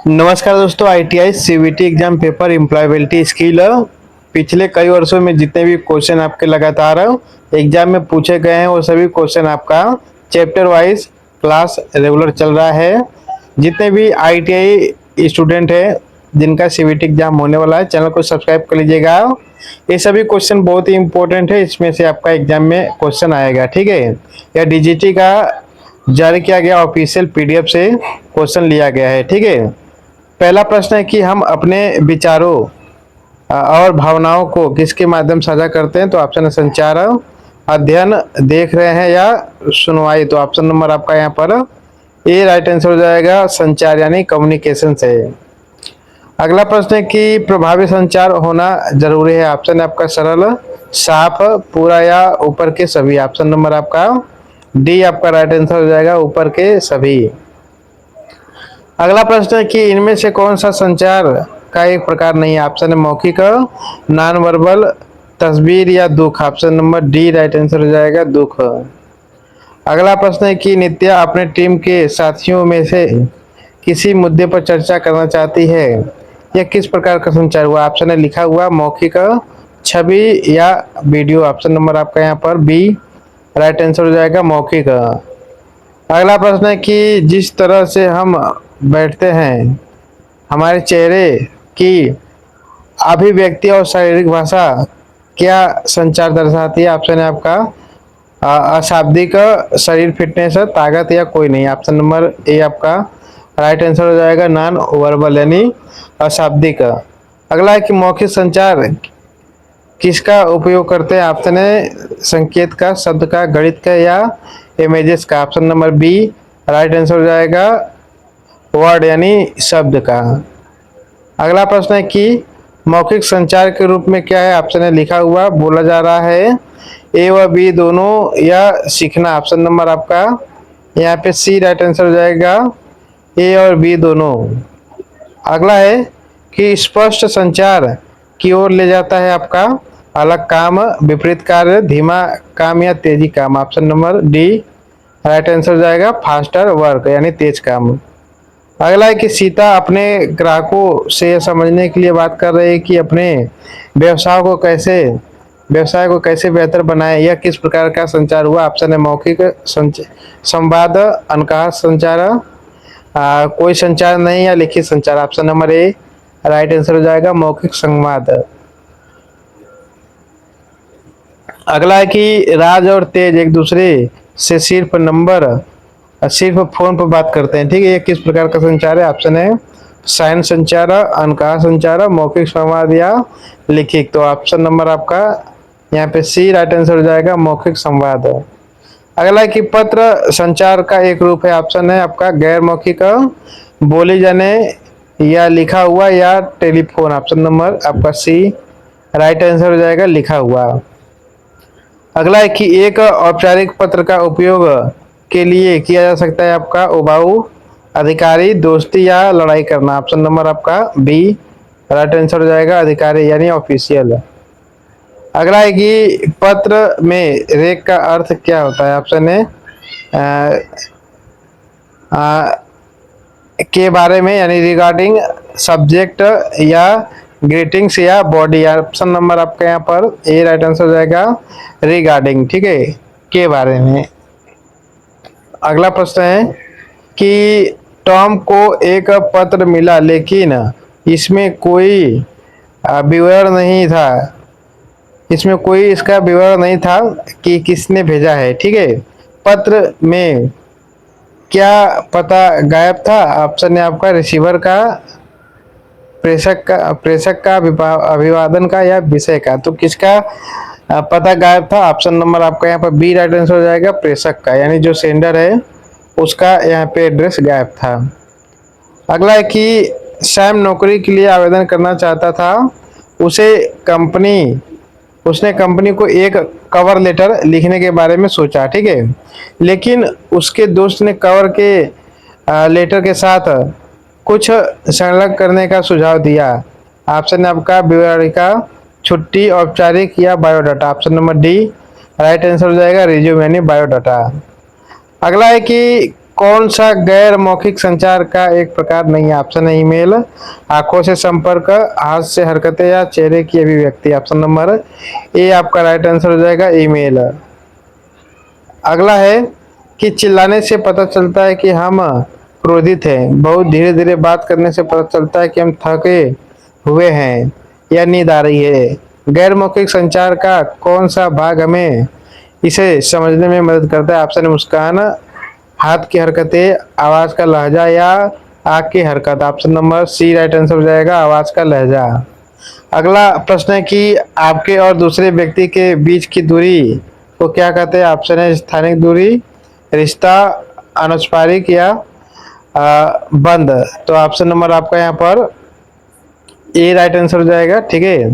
नमस्कार दोस्तों, ITI CVT exam paper employability skill पिछले कई वर्षों में जितने भी क्वेश्चन आपके लगातार एग्जाम में पूछे गए हैं वो सभी क्वेश्चन आपका चैप्टर वाइज क्लास रेगुलर चल रहा है। जितने भी आईटीआई स्टूडेंट हैं जिनका सीवीटी एग्जाम होने वाला है, चैनल को सब्सक्राइब कर लीजिएगा। ये सभी क्वेश्चन बहुत ही इंपॉर्टेंट है, इसमें से आपका एग्जाम में क्वेश्चन आएगा। ठीक है, यह डीजीटी का जारी किया गया ऑफिशियल पीडीएफ से क्वेश्चन लिया गया है। ठीक है, पहला प्रश्न है कि हम अपने विचारों और भावनाओं को किसके माध्यम साझा करते हैं। तो ऑप्शन है संचार, अध्ययन, देख रहे हैं या सुनवाई। तो ऑप्शन नंबर आपका यहाँ पर ए राइट आंसर हो जाएगा, संचार यानी कम्युनिकेशन से। अगला प्रश्न है कि प्रभावी संचार होना जरूरी है। ऑप्शन है आपका सरल, साफ, पूरा या ऊपर के सभी। ऑप्शन नंबर आपका डी आपका राइट आंसर हो जाएगा, ऊपर के सभी। अगला प्रश्न है कि इनमें से कौन सा संचार का एक प्रकार नहीं है। ऑप्शन है मौखिक, नॉन वर्बल, तस्वीर या दुख। Option number D right answer हो जाएगा, दुख। अगला प्रश्न है कि नित्या अपने टीम के साथियों में से किसी मुद्दे पर चर्चा करना चाहती है। यह किस प्रकार का संचार हुआ। ऑप्शन है लिखा हुआ, मौखिक, छवि या वीडियो। ऑप्शन नंबर आपका यहाँ पर बी राइट आंसर हो जाएगा, मौखिक। अगला प्रश्न है कि जिस तरह से हम बैठते हैं, हमारे चेहरे की अभिव्यक्ति और शारीरिक भाषा क्या संचार दर्शाती है। ऑप्शन है आपका अशाब्दिक, शरीर फिटनेस, ताकत या कोई नहीं। ऑप्शन नंबर ए आपका राइट आंसर हो जाएगा, नॉन वर्बल यानी अशाब्दिक। अगला है कि मौखिक संचार किसका उपयोग करते हैं। ऑप्शन है संकेत का, शब्द का, गणित का या इमेजेस का। Option number B right answer हो जाएगा, वर्ड यानी शब्द का। अगला प्रश्न है कि मौखिक संचार के रूप में क्या है। ऑप्शन है लिखा हुआ, बोला जा रहा है, ए व बी दोनों या सीखना। ऑप्शन नंबर आपका यहाँ पे सी राइट आंसर हो जाएगा, ए और बी दोनों। अगला है कि स्पष्ट संचार की ओर ले जाता है आपका अलग काम, विपरीत कार्य, धीमा काम या तेजी काम। Option number D right answer हो जाएगा, फास्टर वर्क यानी तेज काम। अगला है कि सीता अपने ग्राहकों से समझने के लिए बात कर रहे हैं कि अपने व्यवसाय को कैसे बेहतर बनाए। यह किस प्रकार का संचार हुआ। ऑप्शन है मौखिक संवाद, अनकहा संचार, कोई संचार नहीं या लिखित संचार। Option number A right answer हो जाएगा, मौखिक संवाद। अगला है कि राज और तेज एक दूसरे से सिर्फ फोन पर बात करते हैं। ठीक है, ये किस प्रकार का संचार है। ऑप्शन है साइन संचार, अनकहा संचार, मौखिक संवाद या लिखित। तो ऑप्शन नंबर आपका यहाँ पे सी राइट आंसर हो जाएगा, मौखिक संवाद। अगला है कि पत्र संचार का एक रूप है। ऑप्शन है आपका गैर मौखिक, बोली जाने या लिखा हुआ या टेलीफोन। ऑप्शन नंबर आपका सी राइट आंसर हो जाएगा, लिखा हुआ। अगला है कि एक औपचारिक पत्र का उपयोग के लिए किया जा सकता है आपका उबाऊ, अधिकारी, दोस्ती या लड़ाई करना। ऑप्शन नंबर आपका बी राइट आंसर हो जाएगा, अधिकारी यानी ऑफिशियल। अगला है कि पत्र में रेक का अर्थ क्या होता है। ऑप्शन है के बारे में यानी रिगार्डिंग, सब्जेक्ट या ग्रीटिंग्स या बॉडी। ऑप्शन नंबर आपका यहाँ पर ए राइट आंसर हो जाएगा, रिगार्डिंग। ठीक है, के बारे में। अगला प्रश्न है कि टॉम को एक पत्र मिला लेकिन इसमें कोई विवरण नहीं था। इसमें कोई इसका विवरण नहीं था कि किसने भेजा है। ठीक है, पत्र में क्या पता गायब था। ऑप्शन है आपका रिसीवर का, प्रेषक का, अभिवादन का या विषय का। तो किसका पता गायब था। ऑप्शन नंबर आपका यहाँ पर बी राइट आंसर हो जाएगा, प्रेषक का यानी जो सेंडर है उसका यहाँ पे एड्रेस गायब था। अगला है कि सैम नौकरी के लिए आवेदन करना चाहता था। उसने कंपनी को एक कवर लेटर लिखने के बारे में सोचा। ठीक है, लेकिन उसके दोस्त ने कवर के लेटर के साथ कुछ संलग्न करने का सुझाव दिया। ऑप्शन है आपका विवरणिका, छुट्टी, औपचारिक या biodata. Option number D right answer हो जाएगा, रिज्यूम यानी बायोडाटा। अगला है कि कौन सा गैर मौखिक संचार का एक प्रकार नहीं है? ऑप्शन है ईमेल, आंखों से संपर्क, हाथ से हरकतें या चेहरे की अभिव्यक्ति। ऑप्शन नंबर ए आपका राइट आंसर हो जाएगा, ईमेल। अगला है कि चिल्लाने से पता चलता है कि हम क्रोधित हैं, बहुत धीरे धीरे बात करने से पता चलता है कि हम थके हुए हैं या नींद आ रही है। गैर मौखिक संचार का कौन सा भाग हमें इसे समझने में मदद करता है? ऑप्शन है मुस्कान, हाथ की हरकतें, आवाज का लहजा या आंख की हरकत। Option number C right answer हो जाएगा, आवाज का लहजा। अगला प्रश्न है कि आपके और दूसरे व्यक्ति के बीच की दूरी को क्या कहते हैं? ऑप्शन है स्थानिक दूरी, रिश्ता, अनौपचारिक या बंद। तो ऑप्शन नंबर आपका यहाँ पर ए राइट आंसर हो जाएगा, ठीक है,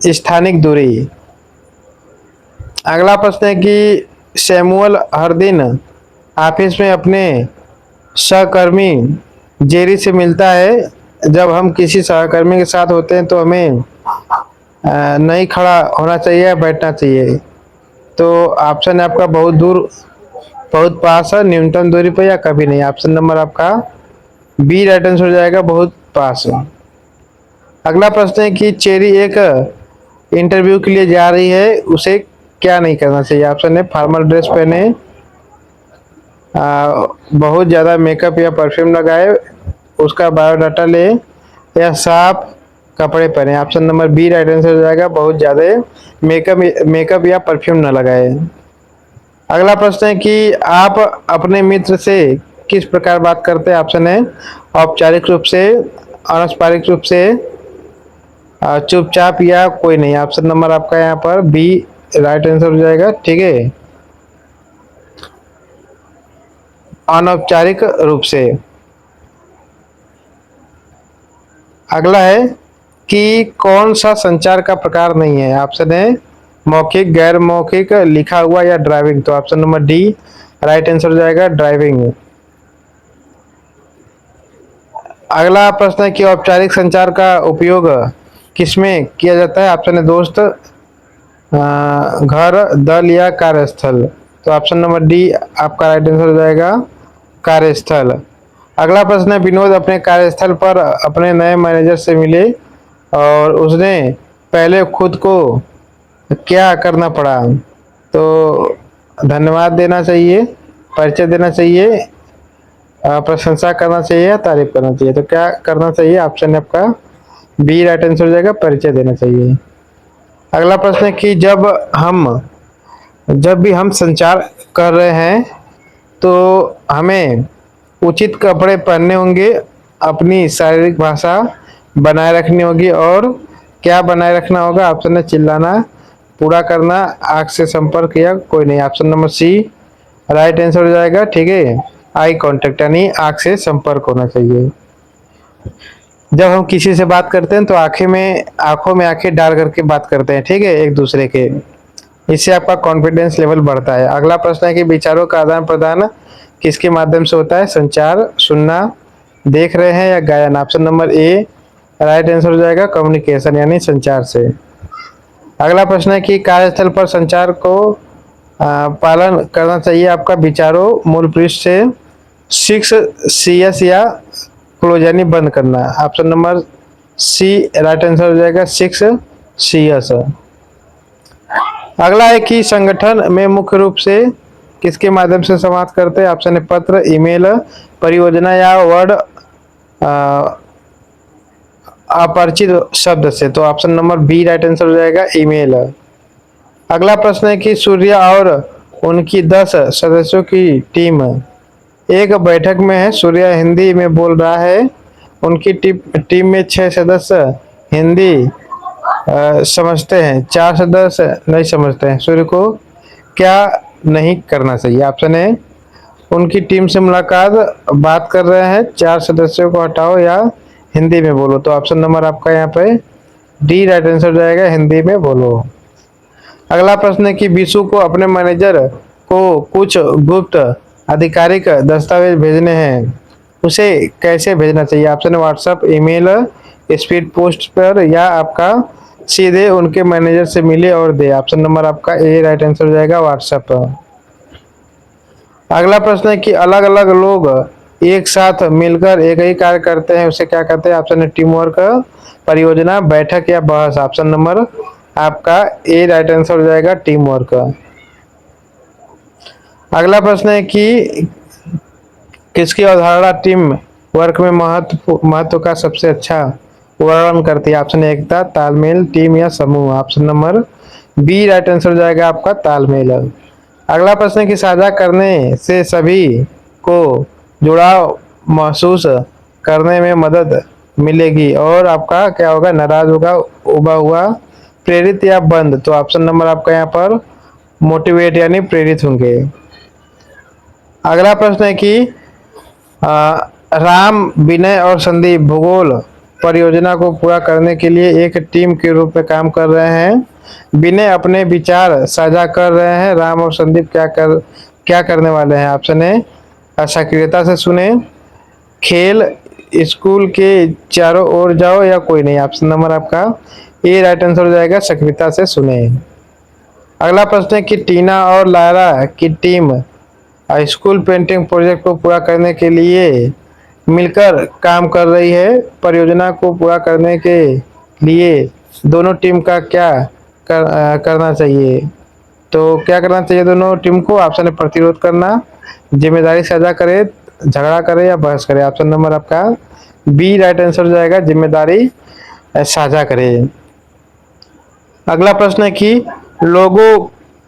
स्थानिक दूरी। अगला प्रश्न है कि सैमुअल हर दिन ऑफिस में अपने सहकर्मी जेरी से मिलता है। जब हम किसी सहकर्मी के साथ होते हैं तो हमें नहीं खड़ा होना चाहिए या बैठना चाहिए। तो ऑप्शन है आपका बहुत दूर, बहुत पास है, न्यूनतम दूरी पर या कभी नहीं। ऑप्शन नंबर आपका बी राइट आंसर हो जाएगा, बहुत पास है। अगला प्रश्न है कि चेरी एक इंटरव्यू के लिए जा रही है, उसे क्या नहीं करना चाहिए? ऑप्शन है फॉर्मल ड्रेस पहने, बहुत ज़्यादा मेकअप या परफ्यूम लगाए, उसका बायोडाटा ले या साफ कपड़े पहने। Option number B right answer हो जाएगा, बहुत ज़्यादा मेकअप या परफ्यूम न लगाए। अगला प्रश्न है कि आप अपने मित्र से किस प्रकार बात करते हैं? ऑप्शन है औपचारिक रूप से, अनौपचारिक रूप से, चुपचाप या कोई नहीं। ऑप्शन नंबर आपका यहाँ पर बी राइट आंसर हो जाएगा, ठीक है, अनौपचारिक रूप से। अगला है कि कौन सा संचार का प्रकार नहीं है? ऑप्शन है मौखिक, गैर मौखिक, लिखा हुआ या ड्राइविंग। तो option number D right answer हो जाएगा, ड्राइविंग। अगला प्रश्न है कि औपचारिक संचार का उपयोग किसमें किया जाता है? ऑप्शन है दोस्त, घर, दल या कार्यस्थल। तो ऑप्शन नंबर डी आपका राइट आंसर हो जाएगा, कार्यस्थल। अगला प्रश्न है विनोद अपने कार्यस्थल पर अपने नए मैनेजर से मिले और उसने पहले खुद को क्या करना पड़ा? तो धन्यवाद देना चाहिए, परिचय देना चाहिए, प्रशंसा करना चाहिए या तारीफ करना चाहिए। तो क्या करना चाहिए? ऑप्शन है आपका बी राइट आंसर हो जाएगा, परिचय देना चाहिए। अगला प्रश्न है कि जब भी हम संचार कर रहे हैं तो हमें उचित कपड़े पहनने होंगे, अपनी शारीरिक भाषा बनाए रखनी होगी और क्या बनाए रखना होगा? ऑप्शन है चिल्लाना, पूरा करना, आंख से संपर्क या कोई नहीं। Option number C right answer हो जाएगा, ठीक है, आई कांटेक्ट, यानी आंख से संपर्क होना चाहिए। जब हम किसी से बात करते हैं तो आंखों में आंखें डाल करके बात करते हैं, ठीक है, एक दूसरे के। इससे आपका कॉन्फिडेंस लेवल बढ़ता है। अगला प्रश्न है कि विचारों का आदान प्रदान किसके माध्यम से होता है? संचार, सुनना, देख रहे हैं या गायन। Option number A right answer हो जाएगा, कम्युनिकेशन यानी संचार से। अगला प्रश्न है कि कार्यस्थल पर संचार को पालन करना चाहिए आपका विचारों मूल पृष्ठ से 6 CS या क्लोज यानी बंद करना। Option number C right answer हो जाएगा, 6 CS। अगला है कि संगठन में मुख्य रूप से किसके माध्यम से संवाद करते हैं? ऑप्शन है पत्र, ईमेल, परियोजना या वर्ड अपरिचित शब्द से। तो option number B right answer हो जाएगा, ईमेल। अगला प्रश्न है कि सूर्य और उनकी 10 सदस्यों की टीम एक बैठक में है। सूर्य हिंदी में बोल रहा है, उनकी टीम में 6 सदस्य हिंदी समझते हैं, 4 सदस्य नहीं समझते हैं। सूर्य को क्या नहीं करना चाहिए? ऑप्शन है उनकी टीम से मुलाकात, बात कर रहे हैं, 4 सदस्यों को हटाओ या हिंदी में बोलो। तो ऑप्शन नंबर आपका यहाँ पे डी राइट आंसर हो जाएगा, हिंदी में बोलो। अगला प्रश्न है कि विशु को अपने मैनेजर को कुछ गुप्त आधिकारिक दस्तावेज भेजने हैं, उसे कैसे भेजना चाहिए? ऑप्शन है व्हाट्सएप, ईमेल, स्पीड पोस्ट पर या आपका सीधे उनके मैनेजर से मिले और दे। ऑप्शन नंबर आपका ए राइट आंसर हो जाएगा, व्हाट्सएप। अगला प्रश्न है कि अलग अलग लोग एक साथ मिलकर एक ही कार्य करते हैं उसे क्या कहते हैं? ऑप्शन है टीम वर्क, परियोजना, बैठक या बहस। ऑप्शन नंबर आपका ए राइट आंसर हो जाएगा, टीम वर्क। अगला प्रश्न है कि किसकी अवधारणा टीम वर्क में महत्व का सबसे अच्छा वर्णन करती है? ऑप्शन एकता, तालमेल, टीम या समूह। Option number B right answer हो जाएगा आपका, तालमेल। अगला प्रश्न है कि साझा करने से सभी को जुड़ाव महसूस करने में मदद मिलेगी और आपका क्या होगा? नाराज होगा, उबा हुआ, प्रेरित या बंद। तो ऑप्शन नंबर आपका यहाँ पर मोटिवेट यानी प्रेरित होंगे। अगला प्रश्न है कि राम, विनय और संदीप भूगोल परियोजना को पूरा करने के लिए एक टीम के रूप में काम कर रहे हैं। विनय अपने विचार साझा कर रहे हैं, राम और संदीप क्या करने वाले हैं? ऑप्शन है सक्रियता से सुने, खेल, स्कूल के चारों ओर जाओ या कोई नहीं। ऑप्शन नंबर आपका ए राइट आंसर हो जाएगा, सक्रियता से सुने। अगला प्रश्न है कि टीना और लारा की टीम स्कूल पेंटिंग प्रोजेक्ट को पूरा करने के लिए मिलकर काम कर रही है। परियोजना को पूरा करने के लिए दोनों टीम का करना चाहिए? तो क्या करना चाहिए दोनों टीम को? ऑप्शन है प्रतिरोध करना, जिम्मेदारी साझा करे, झगड़ा करे या बहस करे। ऑप्शन नंबर आपका बी राइट आंसर हो जाएगा, जिम्मेदारी साझा करे। अगला प्रश्न है कि लोगों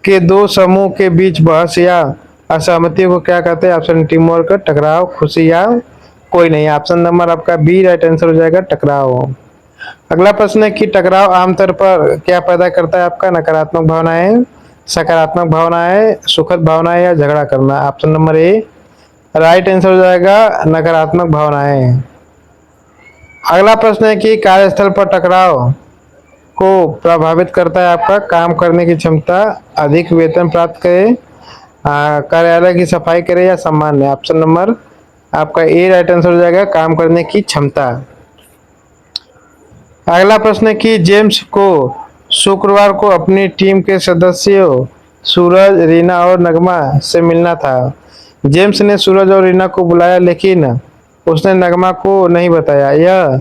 के दो समूह के बीच बहस या असहमति को क्या कहते हैं? ऑप्शन टीम वर्क, टकराव, खुशी या कोई नहीं। ऑप्शन नंबर आपका बी राइट आंसर हो जाएगा, टकराव। अगला प्रश्न है कि टकराव आमतौर पर क्या पैदा करता है? आपका नकारात्मक भावनाएं, सकारात्मक भावनाएं, सुखद भावनाएं या झगड़ा करना। Option number A right answer हो जाएगा, नकारात्मक भावनाएं। अगला प्रश्न है कि कार्यस्थल पर टकराव को प्रभावित करता है आपका काम करने की क्षमता, अधिक वेतन प्राप्त करे, कार्यालय की सफाई करे या सम्मान ले। ऑप्शन नंबर आपका ए राइट आंसर हो जाएगा, काम करने की क्षमता। अगला प्रश्न है कि जेम्स को शुक्रवार को अपनी टीम के सदस्यों सूरज, रीना और नगमा से मिलना था। जेम्स ने सूरज और रीना को बुलाया लेकिन उसने नगमा को नहीं बताया। यह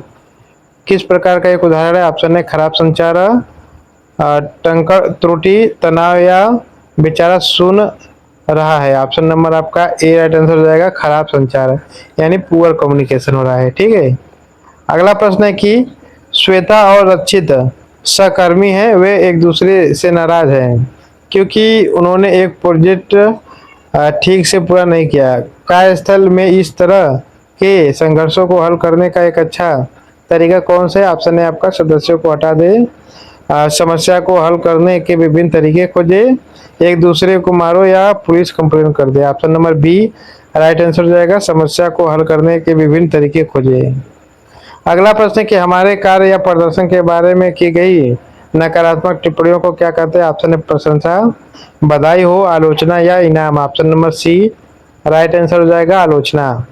किस प्रकार का एक उदाहरण है? ऑप्शन है खराब संचार, टंकण त्रुटि, तनाव या बेचारा सुन रहा है। ऑप्शन नंबर आपका ए राइट आंसर हो जाएगा, खराब संचार यानी पुअर कम्युनिकेशन हो रहा है। ठीक है। अगला प्रश्न है कि श्वेता और रक्षित सहकर्मी हैं, वे एक दूसरे से नाराज हैं क्योंकि उन्होंने एक प्रोजेक्ट ठीक से पूरा नहीं किया। कार्यस्थल में इस तरह के संघर्षों को हल करने का एक अच्छा तरीका कौन सा है? ऑप्शन है आपका सदस्यों को हटा दे, समस्या को हल करने के विभिन्न तरीके खोजे, एक दूसरे को मारो या पुलिस कंप्लेन कर दे। Option number B right answer हो जाएगा, समस्या को हल करने के विभिन्न तरीके खोजे। अगला प्रश्न है कि हमारे कार्य या प्रदर्शन के बारे में की गई नकारात्मक टिप्पणियों को क्या कहते हैं? ऑप्शन है प्रशंसा, बधाई हो, आलोचना या इनाम। Option number C right answer हो जाएगा, आलोचना।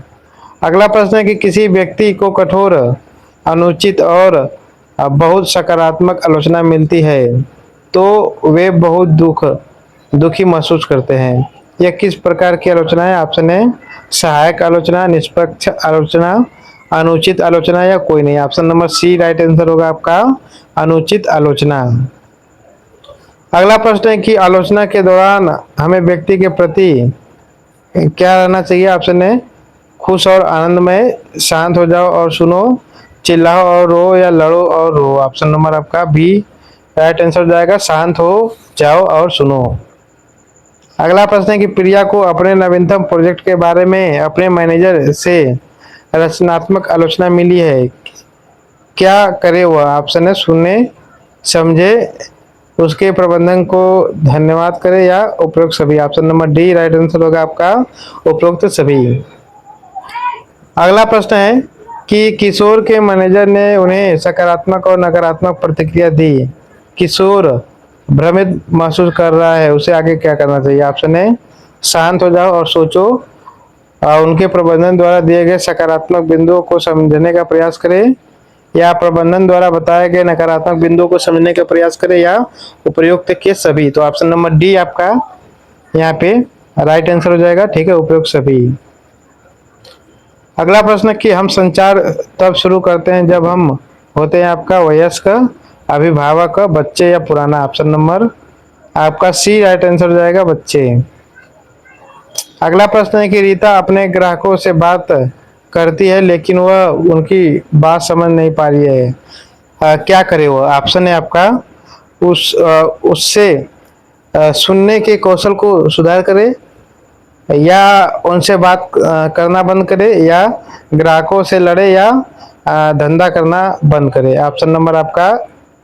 अगला प्रश्न है कि किसी व्यक्ति को कठोर, अनुचित और बहुत सकारात्मक आलोचना मिलती है तो वे बहुत दुखी महसूस करते हैं। यह किस प्रकार की आलोचना है? ऑप्शन है सहायक आलोचना, निष्पक्ष आलोचना, अनुचित आलोचना या कोई नहीं। Option number C right answer होगा आपका, अनुचित आलोचना। अगला प्रश्न है कि आलोचना के दौरान हमें व्यक्ति के प्रति क्या रहना चाहिए? ऑप्शन है खुश और आनंदमय, शांत हो जाओ और सुनो, चिल्लाओ और रो या लड़ो और रो। ऑप्शन नंबर आपका बी राइट आंसर हो जाएगा, शांत हो जाओ और सुनो। अगला प्रश्न है कि प्रिया को अपने नवीनतम प्रोजेक्ट के बारे में अपने मैनेजर से रचनात्मक आलोचना मिली है, क्या करे वह? ऑप्शन है सुने, समझे, उसके प्रबंधन को धन्यवाद करे या उपरोक्त सभी। Option number D right answer होगा आपका, उपरोक्त सभी। अगला प्रश्न है कि किशोर के मैनेजर ने उन्हें सकारात्मक और नकारात्मक प्रतिक्रिया दी। किशोर भ्रमित महसूस कर रहा है, उसे आगे क्या करना चाहिए? ऑप्शन है शांत हो जाओ और सोचो, उनके प्रबंधन द्वारा दिए गए सकारात्मक बिंदुओं को समझने का प्रयास करें या प्रबंधन द्वारा बताए गए नकारात्मक बिंदुओं को समझने का प्रयास करें या उपयुक्त के सभी। तो ऑप्शन नंबर डी आपका यहाँ पे राइट आंसर हो जाएगा, ठीक है, उपयुक्त सभी। अगला प्रश्न कि हम संचार तब शुरू करते हैं जब हम होते हैं आपका वयस्क, अभिभावक, बच्चे या पुराना। ऑप्शन नंबर आपका सी राइट आंसर हो जाएगा, बच्चे। अगला प्रश्न है कि रीता अपने ग्राहकों से बात करती है लेकिन वह उनकी बात समझ नहीं पा रही है, क्या करे वो। ऑप्शन है आपका उससे सुनने के कौशल को सुधार करे, या उनसे बात करना बंद करे, या ग्राहकों से लड़े, या धंधा करना बंद करे। ऑप्शन नंबर आपका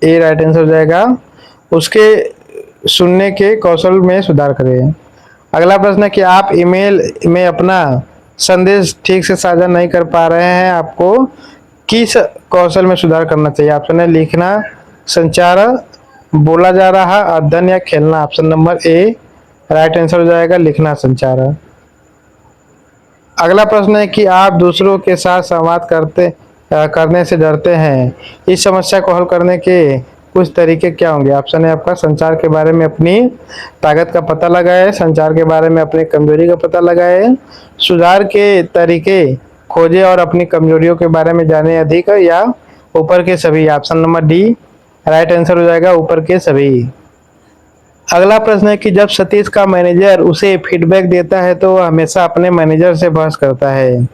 ए राइट आंसर हो जाएगा, उसके सुनने के कौशल में सुधार करें। अगला प्रश्न है कि आप ईमेल में अपना संदेश ठीक से साझा नहीं कर पा रहे हैं, आपको किस कौशल में सुधार करना चाहिए। ऑप्शन है लिखना, संचार, बोला जा रहा, अध्ययन या खेलना। Option number A right answer हो जाएगा, लिखना, संचार। अगला प्रश्न है कि आप दूसरों के साथ संवाद करने से डरते हैं, इस समस्या को हल करने के कुछ तरीके क्या होंगे। ऑप्शन है आपका संचार के बारे में अपनी ताकत का पता लगाए, संचार के बारे में अपनी कमजोरी का पता लगाए, सुधार के तरीके खोजे और अपनी कमजोरियों के बारे में जाने अधिक, या ऊपर के सभी। Option number D right answer हो जाएगा, ऊपर के सभी। अगला प्रश्न है कि जब सतीश का मैनेजर उसे फीडबैक देता है तो वह हमेशा अपने मैनेजर से बहस करता है,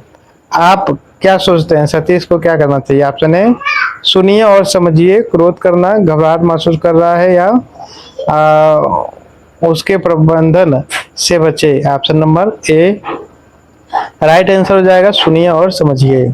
आप क्या सोचते हैं सतीश को क्या करना चाहिए। ऑप्शन है सुनिए और समझिए, क्रोध करना, घबराहट महसूस कर रहा है, या उसके प्रबंधन से बचे। Option number A right answer हो जाएगा, सुनिए और समझिए।